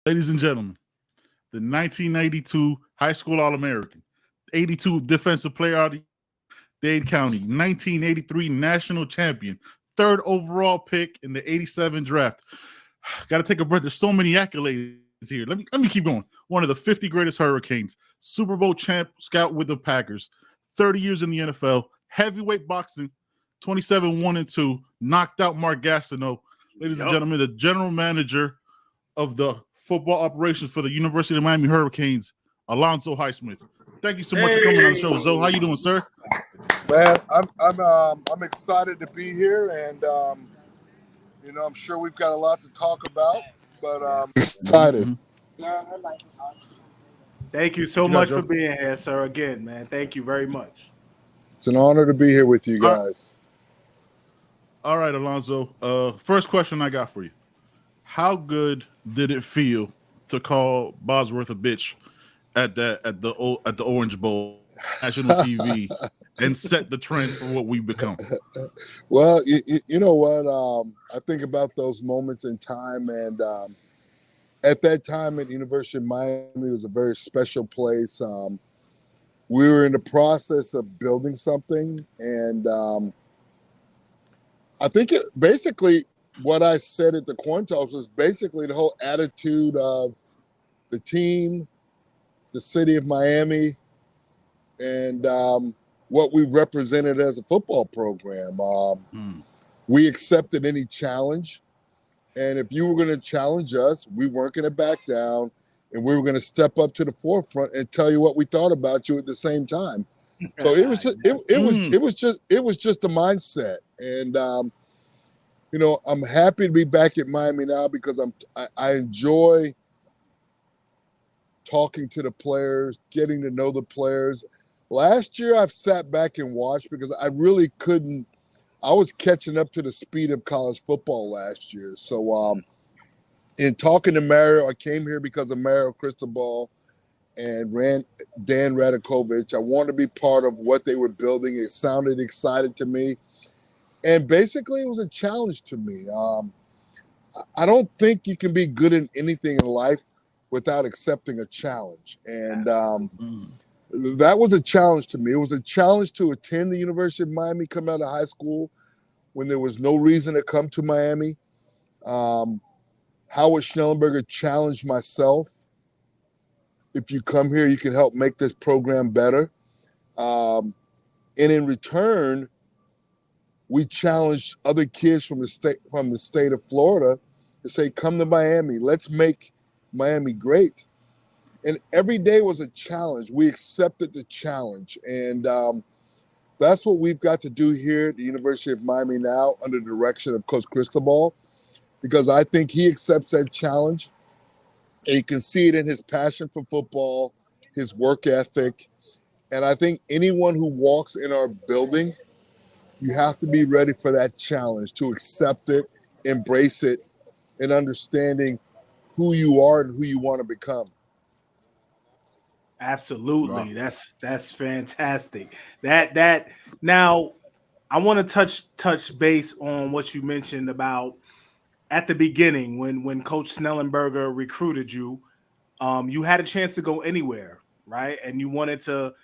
Ladies and gentlemen, the 1992 High School All-American, 82 Defensive Player of the Year, Dade County, 1983 National Champion, third overall pick in the 87 draft. Got to take a breath. There's so many accolades here. Let me keep going. One of the 50 greatest Hurricanes, Super Bowl champ, scout with the Packers, 30 years in the NFL, heavyweight boxing, 27 1-2, knocked out Mark Gastineau. Ladies and gentlemen, the general manager of the football operations for the University of Miami Hurricanes, Alonzo Highsmith. Thank you so much for coming on the show, Zoe. How you doing, sir? Man, I'm excited to be here, and I'm sure we've got a lot to talk about, but excited. Thank you so much for being here, sir. Again, man, thank you very much. It's an honor to be here with you guys. All right, Alonzo. First question I got for you: how good did it feel to call Bosworth a bitch at the Orange Bowl, national TV, and set the trend for what we've become? Well, you know what? I think about those moments in time, and at that time at the University of Miami, it was a very special place. We were in the process of building something, and I think basically what I said at the coin toss was basically the whole attitude of the team, the city of Miami, and what we represented as a football program. We accepted any challenge, and if you were going to challenge us, we weren't going to back down, and we were going to step up to the forefront and tell you what we thought about you at the same time. So it was just it was just a mindset, and I'm happy to be back at Miami now because I enjoy talking to the players, getting to know the players. Last year, I've sat back and watched because I really couldn't. I was catching up to the speed of college football last year. So, in talking to Mario, I came here because of Mario Cristobal and Dan Radakovich. I wanted to be part of what they were building. It sounded exciting to me. And basically, it was a challenge to me. I don't think you can be good in anything in life without accepting a challenge. And that was a challenge to me. It was a challenge to attend the University of Miami, come out of high school when there was no reason to come to Miami. Howard Schnellenberger challenged myself. If you come here, you can help make this program better. And in return, we challenged other kids from the state of Florida to say, come to Miami. Let's make Miami great. And every day was a challenge. We accepted the challenge. And that's what we've got to do here at the University of Miami now under the direction of Coach Cristobal, because I think he accepts that challenge. And you can see it in his passion for football, his work ethic. And I think anyone who walks in our building, you have to be ready for that challenge, to accept it, embrace it, and understanding who you are and who you want to become. Absolutely. Wow. That's fantastic. That now I want to touch base on what you mentioned about at the beginning when Coach Schnellenberger recruited you. You had a chance to go anywhere, right? And you wanted to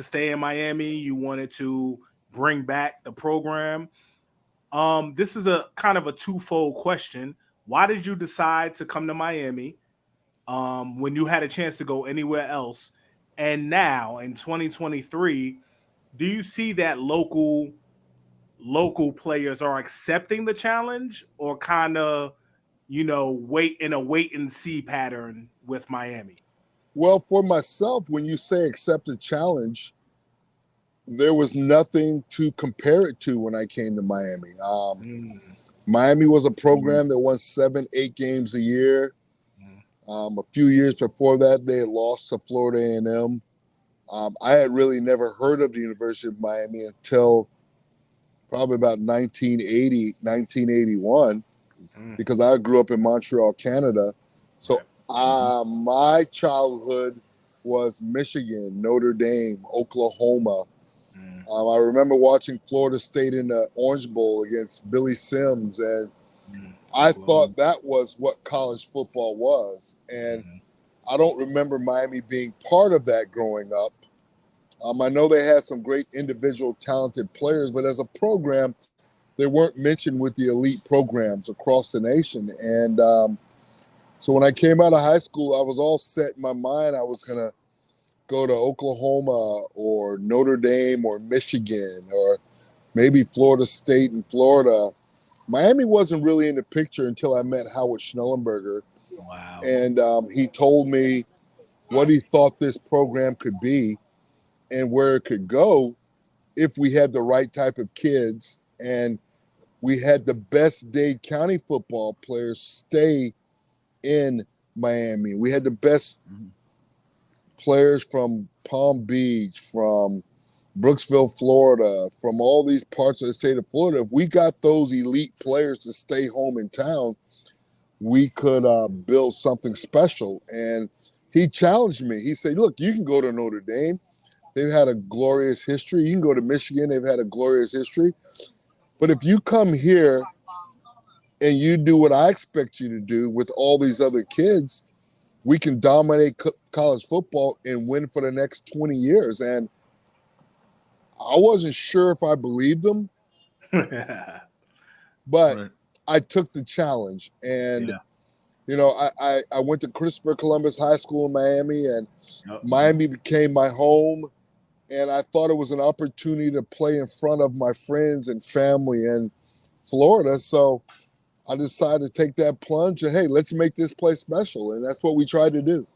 stay in Miami. You wanted to bring back the program. This is a kind of a twofold question. Why did you decide to come to Miami when you had a chance to go anywhere else? And now in 2023, do you see that local players are accepting the challenge, or kind of, wait and see pattern with Miami? Well, for myself, when you say accept a challenge, there was nothing to compare it to when I came to Miami. Miami was a program that won 7-8 games a year. A few years before that, they had lost to Florida A&M. I had really never heard of the University of Miami until probably about 1980, 1981, because I grew up in Montreal, Canada. So my childhood was Michigan, Notre Dame, Oklahoma. I remember watching Florida State in the Orange Bowl against Billy Sims, and I thought that was what college football was. And I don't remember Miami being part of that growing up. I know they had some great individual talented players, but as a program, they weren't mentioned with the elite programs across the nation. And so when I came out of high school, I was all set in my mind. I was going to go to Oklahoma or Notre Dame or Michigan or maybe Florida State and Florida. Miami wasn't really in the picture until I met Howard Schnellenberger. Wow. And he told me what he thought this program could be and where it could go if we had the right type of kids and we had the best Dade County football players stay in Miami. We had the best players from Palm Beach, from Brooksville, Florida, from all these parts of the state of Florida. If we got those elite players to stay home in town, we could build something special. And he challenged me. He said, look, you can go to Notre Dame. They've had a glorious history. You can go to Michigan. They've had a glorious history. But if you come here and you do what I expect you to do with all these other kids, we can dominate college football and win for the next 20 years. And I wasn't sure if I believed him, but Right. I took the challenge. And, you know, I went to Christopher Columbus High School in Miami, and Miami became my home. And I thought it was an opportunity to play in front of my friends and family in Florida. So I decided to take that plunge and, hey, let's make this place special. And that's what we tried to do.